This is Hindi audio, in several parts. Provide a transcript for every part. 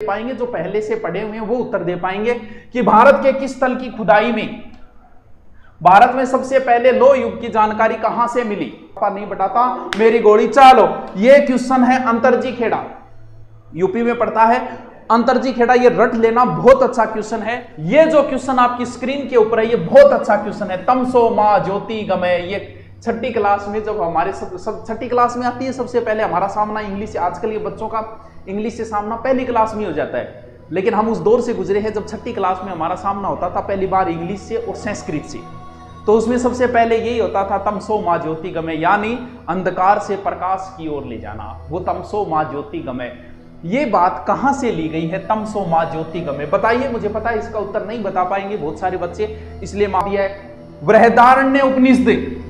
पाएंगे, जो पहले से पढ़े हुए हैं वो उत्तर दे पाएंगे कि भारत के किस स्थल की खुदाई में भारत में सबसे पहले लोह युग की जानकारी कहां से मिली। नहीं बताता मेरी गोली। चलो ये क्वेश्चन है अंतरजी खेड़ा, यूपी में पड़ता है अंतरजी खेड़ा। ये रट लेना, बहुत अच्छा क्वेश्चन है। ये जो क्वेश्चन आपकी स्क्रीन के ऊपर है ये बहुत अच्छा क्वेश्चन है। तमसो मां ज्योति गमय, ये छठी क्लास में जब हमारे सब छठी क्लास में आती है सबसे पहले हमारा सामना इंग्लिश से। आजकल ये बच्चों का इंग्लिश से सामना पहली क्लास में हो जाता है, लेकिन हम उस दौर से गुजरे हैं जब छठी क्लास में हमारा सामना होता था पहली बार इंग्लिश से और संस्कृत से। तो उसमें सबसे पहले यही होता था तमसो मां ज्योति गमय, यानी अंधकार से प्रकाश की ओर ले जाना। वो तमसो मां ज्योति गमय, ये बात कहां से ली गई है? तमसो मां ज्योति गमय, बताइए। मुझे पता है इसका उत्तर नहीं बता पाएंगे बहुत सारे बच्चे, इसलिए माफ दिया है। बृहदारण्य उपनिषद।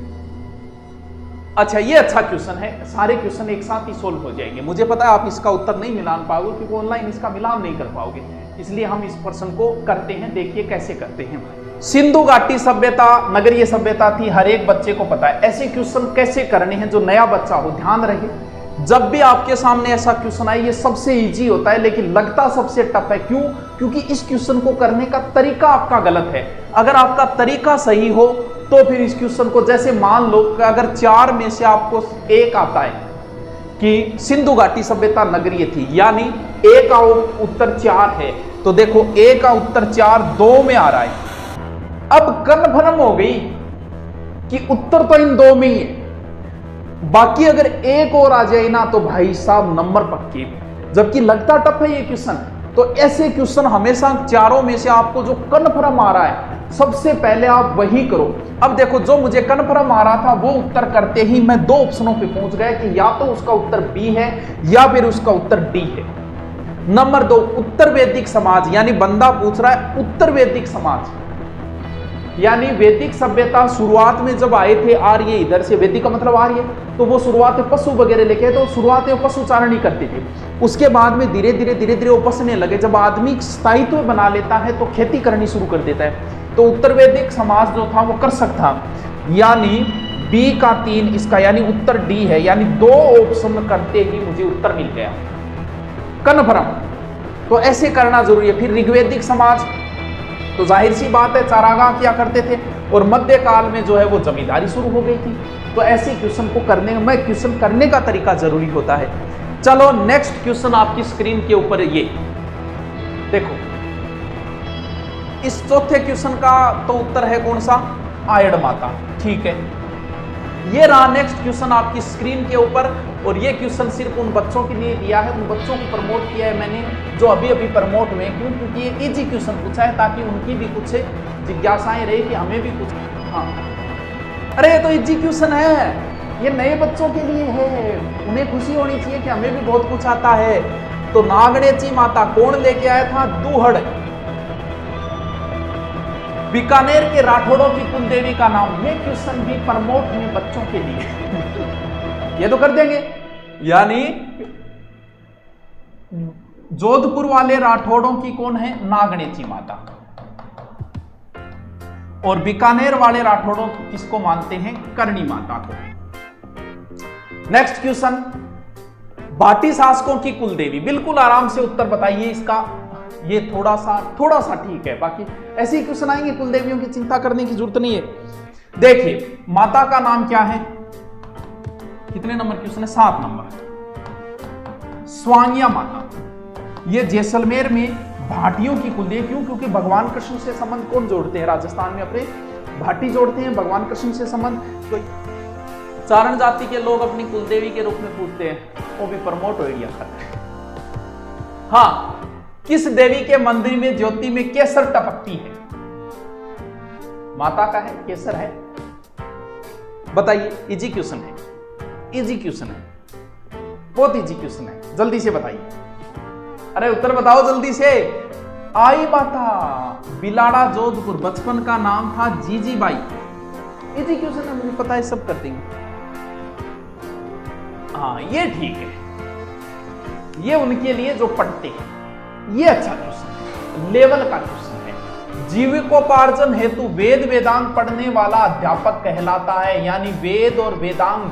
अच्छा ये अच्छा क्वेश्चन है, सारे क्वेश्चन एक साथ ही सोल्व हो जाएंगे। मुझे पता है आप इसका उत्तर नहीं मिलान पाओगे क्योंकि ऑनलाइन इसका मिलान नहीं कर पाओगे, इसलिए हम इस प्रश्न को करते हैं। देखिए कैसे करते हैं। सिंधु घाटी सभ्यता नगरीय सभ्यता थी, हर एक बच्चे को पता है। ऐसे क्वेश्चन कैसे करने हैं जो नया बच्चा हो, ध्यान रहे जब भी आपके सामने ऐसा क्वेश्चन आए ये सबसे इजी होता है लेकिन लगता सबसे टफ है। क्यों? क्योंकि इस क्वेश्चन को करने का तरीका आपका गलत है। अगर आपका तरीका सही हो तो फिर इस क्वेश्चन को, जैसे मान लो कि अगर 4 में से आपको एक आता है कि सिंधु घाटी सभ्यता नगरीय थी, यानी ए का उत्तर 4 है, तो देखो ए का उत्तर 4 2 में आ रहा है। अब कन्फर्म हो गई कि उत्तर तो इन 2 में ही है, बाकी अगर एक और आ जाए ना तो भाई साहब नंबर पक्के। जबकि लगता टफ है ये क्वेश्चन, तो ऐसे क्वेश्चन हमेशा चारों में से आपको जो कन्फर्म आ रहा है सबसे पहले आप वही करो। अब देखो जो मुझे कन्फर्म आ रहा था वो उत्तर करते ही मैं 2 ऑप्शनों पे पहुंच गया कि या तो उसका उत्तर बी है या फिर उसका उत्तर डी है। नंबर 2 उत्तर वैदिक समाज, यानी बंदा पूछ रहा है उत्तर वैदिक समाज, यानी वैदिक सभ्यता शुरुआत में जब आए थे आर्य, इधर से वैदिक का मतलब आर्य, तो वो शुरुआत में पशु वगैरह लेके, तो शुरुआत में पशु चारण ही करते थे। उसके बाद में धीरे धीरे वो पसने लगे। जब आदमी स्थायित्व बना लेता है तो खेती करनी शुरू कर देता है, तो उत्तर वैदिक समाज जो था वो कर सकता, यानी बी का 3 इसका, यानी उत्तर डी है। यानी 2 ऑप्शन करते ही मुझे उत्तर मिल गया कन्फर्म। तो ऐसे करना जरूरी है। फिर ऋग्वैदिक समाज, तो जाहिर सी बात है चारागाह किया करते थे, और मध्यकाल में जो है वो जमींदारी शुरू हो गई थी। तो ऐसे क्वेश्चन को करने में क्वेश्चन करने का तरीका जरूरी होता है। चलो नेक्स्ट क्वेश्चन आपकी स्क्रीन के ऊपर ये देखो। इस चौथे क्वेश्चन का तो उत्तर है कौन सा? आयड़ माता। ठीक है, ये रहा नेक्स्ट क्वेश्चन आपकी स्क्रीन के ऊपर। और ये क्वेश्चन सिर्फ उन बच्चों के लिए दिया है, उन बच्चों को प्रमोट किया है मैंने जो अभी अभी प्रमोट हुए। क्यों? क्योंकि ये इजी क्वेश्चन पूछा है ताकि उनकी भी कुछ जिज्ञासाएं रहे कि हमें भी कुछ। हाँ अरे ये तो इजी क्वेश्चन है, ये नए बच्चों के लिए है, उन्हें खुशी होनी चाहिए कि हमें भी बहुत कुछ आता है। तो नागणेची माता कौन लेके आया था? दूहड़। बीकानेर के राठौड़ों की कुल देवी का नाम। ये क्वेश्चन भी प्रमोट हुए बच्चों के लिए ये तो कर देंगे। यानी जोधपुर वाले राठौड़ों की कौन है? नागणेची माता। और बीकानेर वाले राठौड़ों किसको मानते हैं? करणी माता को। नेक्स्ट क्वेश्चन, भाटी शासकों की कुल देवी। बिल्कुल आराम से उत्तर बताइए इसका। ये थोड़ा सा ठीक है, बाकी ऐसे ही क्वेश्चन आएंगे, कुल देवियों की चिंता करने की जरूरत नहीं है। देखिए माता का नाम क्या है? कितने नंबर क्वेश्चन है? 7 नंबर। स्वांगिया माता। ये जैसलमेर में भाटियों की कुल देवी। क्यों? क्योंकि भगवान कृष्ण से संबंध कौन जोड़ते हैं? राजस्थान में अपने भाटी जोड़ते हैं भगवान कृष्ण से संबंध। तो चारण जाति के लोग अपनी कुलदेवी के रूप में पूछते हैं, वो भी प्रमोट हो गया करते हैं। हाँ, किस देवी के मंदिर में ज्योति में केसर टपकती है? माता का है, केसर है। बताइए, इजी क्वेश्चन है, इजी क्वेश्चन है, बहुत इजी क्वेश्चन है, जल्दी से बताइए। अरे उत्तर बताओ जल्दी से। आई माता, बिलाड़ा जोधपुर। बचपन का नाम था जीजीबाई। इजी क्वेश्चन है, मुझे पता है, सब कर देंगे। हाँ ये ठीक है, ये उनके लिए जो पढ़ते हैं। ये अच्छा क्वेश्चन है, लेवल का क्वेश्चन है। जीविकोपार्जन हेतु वेद वेदांग पढ़ने वाला अध्यापक कहलाता है, यानी वेद और वेदांग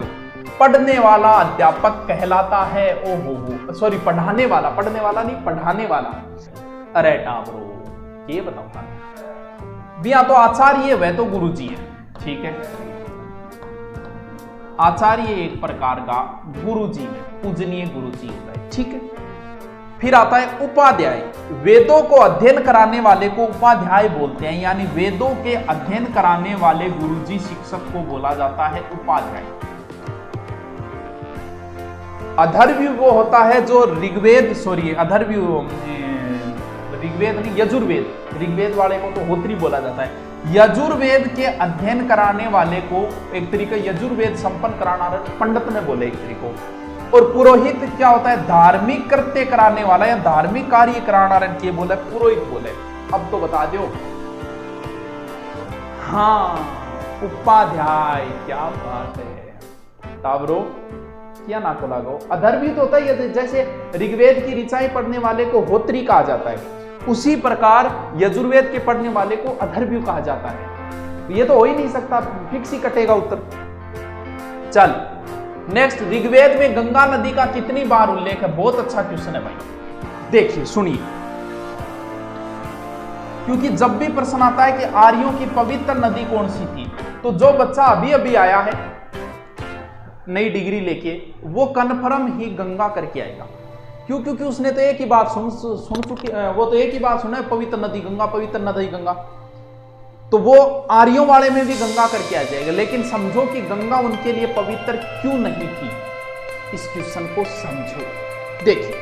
पढ़ने वाला अध्यापक कहलाता है। ओहो सॉरी, पढ़ाने वाला नहीं, पढ़ाने वाला। अरे टाबरो ये बताओ भी, या तो आचार्य वह तो गुरुजी है, ठीक है। आचार्य एक प्रकार का गुरुजी में पूजनीय गुरुजी होता है, ठीक है। फिर आता है उपाध्याय। वेदों को अध्ययन कराने वाले को उपाध्याय बोलते हैं, यानी वेदों के अध्ययन कराने वाले गुरुजी शिक्षक को बोला जाता है उपाध्याय। अधर्व्यू वो होता है जो ऋग्वेद, सॉरी अधर्व्यू ऋग्वेद नहीं, यजुर्वेद, ऋग्वेद वाले को तो होत्री बोला जाता है। यजुर्वेद के अध्ययन कराने वाले को एक तरीके यजुर्वेद संपन्न कराना पंडित ने बोले एक तरीको। और पुरोहित क्या होता है, धार्मिक कृत्य कराने वाला या धार्मिक कार्य कराना के बोले पुरोहित बोले। अब तो बता दो, हाँ उपाध्याय, क्या बात है तावरो, क्या ना को लागो। अधर्मी तो होता है जैसे ऋग्वेद की ऋचाएं पढ़ने वाले को होत्री कहा जाता है, उसी प्रकार यजुर्वेद के पढ़ने वाले को अधर्व्यू कहा जाता है। ये तो हो ही नहीं सकता, फिक्स ही कटेगा उत्तर। चल नेक्स्ट, ऋग्वेद में गंगा नदी का कितनी बार उल्लेख है? बहुत अच्छा क्वेश्चन है भाई, देखिए सुनिए, क्योंकि जब भी प्रश्न आता है कि आर्यों की पवित्र नदी कौन सी थी, तो जो बच्चा अभी अभी आया है नई डिग्री लेके, वो कन्फर्म ही गंगा करके आएगा। क्यों? क्योंकि उसने तो एक ही बात सुन चुकी, वो तो एक ही बात सुना है, पवित्र नदी गंगा, पवित्र नदी गंगा। तो वो आर्यों वाले में भी गंगा करके आ जाएगा। लेकिन समझो कि गंगा उनके लिए पवित्र क्यों नहीं थी, इस क्वेश्चन को समझो। देखिए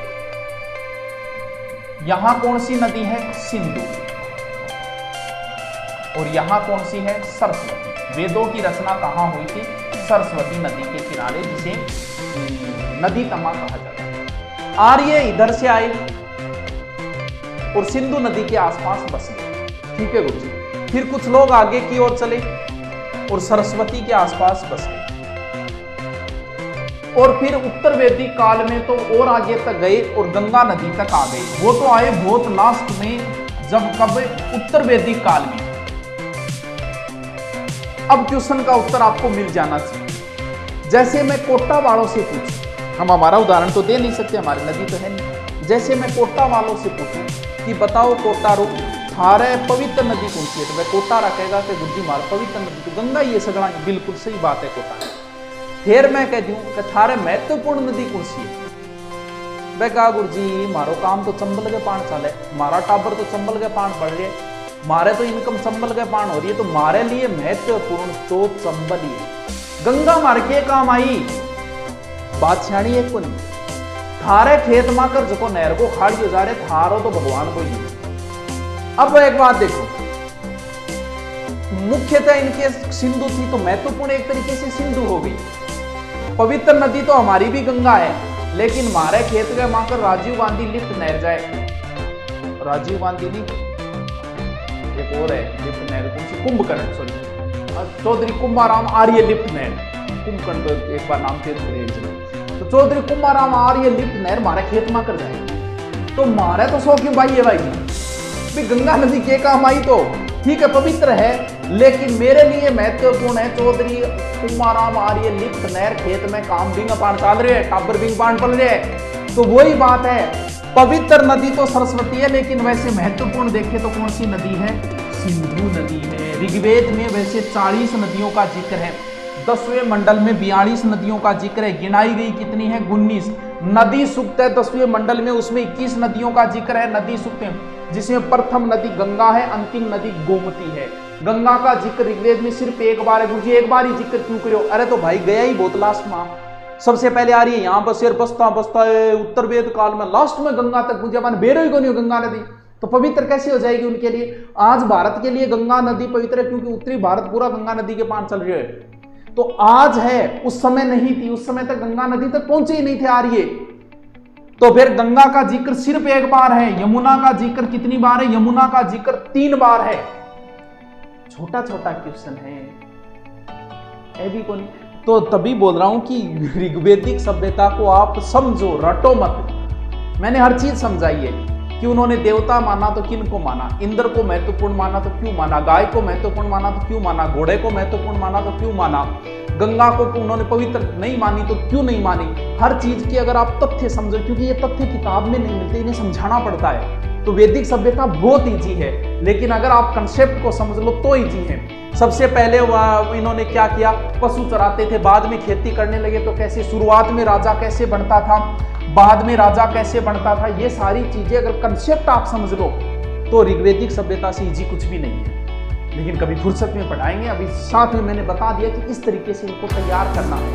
यहां कौन सी नदी है? सिंधु। और यहां कौन सी है? सरस्वती। वेदों की रचना कहां हुई थी? सरस्वती नदी के किनारे, जिसे नदी तमा कहा जाता है। आर्य इधर से आए और सिंधु नदी के आसपास बसे, ठीक है गुरुजी। फिर कुछ लोग आगे की ओर चले और सरस्वती के आसपास बसे, और फिर उत्तर वैदिक काल में तो और आगे तक गए और गंगा नदी तक आ गए। वो तो आए बहुत लास्ट में, जब कब? उत्तर वैदिक काल में। अब क्वेश्चन का उत्तर आपको मिल जाना चाहिए। जैसे मैं कोटा वालों से पूछूं, हम हमारा उदाहरण तो दे नहीं सकते, हमारी नदी तो है नहीं। जैसे मैं कोटा वालों से पूछूं कि बताओ कोटा रो थारे पवित्र नदी कौन सी है, तो मैं कोटा रखेगा कि गुज्जी मार पवित्र नदी तो गंगा ही है सगड़ा। बिल्कुल सही बात है, कोटा। फिर मैं कह दूं कि थारे महत्वपूर्ण नदी कौन सी है, मैं कहा गुरुजी मारो काम तो चंबल के पान चले, मारा टाबर तो चंबल के पान पड़ रहे, मारे तो इनकम चंबल के पान हो रही है, तो मारे लिए महत्वपूर्ण तो चंबल ही है। गंगा मार के काम आई, बात छाणी है को नहीं। थारे खेत मा कर जो नहर को खाड़ी हो जा रहे, थारो तो भगवान को ही। अब एक बात देखो, मुख्यतः इनके सिंधु थी, तो महत्वपूर्ण एक तरीके से सिंधु हो गई। पवित्र नदी तो हमारी भी गंगा है, लेकिन हमारे खेत के माकर राजीव गांधी लिफ्ट नहर जाए, राजीव गांधी नहीं, एक और है लिफ्ट नहर, कौन सी? कुंभकर्ण, सॉरी चौधरी कुंभाराम आर्य लिफ्ट नहर। कुंभकर्ण तो एक बार नाम चेंज करें, तो चौधरी कुंभाराम आर्य लिफ्ट नहर हमारे खेत में कर जाए, तो मारे तो सौ क्यों भाई है भाई? गंगा नदी के काम आई तो ठीक है, पवित्र है, लेकिन मेरे लिए महत्वपूर्ण है चौधरी कुंभाराम आर्य लिफ्ट नहर खेत में काम बिंग पान चल रहे हैं, टाबर बिंग पान पड़ रहे हैं। तो वही बात है, पवित्र नदी तो सरस्वती है, लेकिन वैसे महत्वपूर्ण देखे तो कौन सी नदी है? सिंधु नदी है। ऋग्वेद में वैसे 40 नदियों का जिक्र है, 10वें मंडल में 42 नदियों का जिक्र है, गिनाई गई कितनी है? 19। नदी सूक्त है 10वें मंडल में, उसमें 21 नदियों का जिक्र है नदी सूक्त में, जिसमें प्रथम नदी गंगा है, अंतिम नदी गोमती है। गंगा का जिक्र ऋग्वेद में सिर्फ एक बार है। गुरुजी एक बार ही जिक्र क्यों करो? अरे तो भाई गया ही बहुत लास्ट में, सबसे पहले आ रही है यहाँ बस बसता बसता है उत्तर वेद काल में, लास्ट में गंगा तक पूछे मन बेरो ही को नहीं हो गंगा नदी, तो पवित्र कैसे हो जाएगी उनके लिए? आज भारत के लिए गंगा नदी पवित्र है, क्योंकि उत्तरी भारत पूरा गंगा नदी के पान चल रहे है। तो आज है, उस समय नहीं थी, उस समय तक गंगा नदी तक पहुंचे ही नहीं थे आर्य। तो फिर गंगा का जिक्र सिर्फ एक बार है। यमुना का जिक्र कितनी बार है? यमुना का जिक्र 3 बार है। छोटा छोटा क्वेश्चन है भी कौन, तो तभी बोल रहा हूं कि ऋग्वेदिक सभ्यता को आप समझो, रटो मत। मैंने हर चीज समझाई है कि उन्होंने देवता माना तो किन को माना, इंद्र को महत्वपूर्ण माना तो क्यों माना, गाय को महत्वपूर्ण माना तो क्यों माना, घोड़े को महत्वपूर्ण माना तो क्यों माना, गंगा को उन्होंने पवित्र नहीं मानी तो क्यों नहीं मानी? हर चीज की अगर आप तथ्य समझो, क्योंकि ये तथ्य किताब में नहीं मिलते, इन्हें समझाना पड़ता है। तो वैदिक सभ्यता बहुत इजी है, लेकिन अगर आप कंसेप्ट को समझ लो तो इजी है। सबसे पहले इन्होंने क्या किया, पशु चराते थे, बाद में खेती करने लगे। तो कैसे शुरुआत में राजा कैसे बनता था, बाद में राजा कैसे बनता था, ये सारी चीजें अगर कंसेप्ट आप समझ लो तो ऋग्वैदिक सभ्यता से इजी कुछ भी नहीं है। लेकिन कभी फुर्सत में पढ़ाएंगे। अभी साथ में मैंने बता दिया कि इस तरीके से इनको तैयार करना है।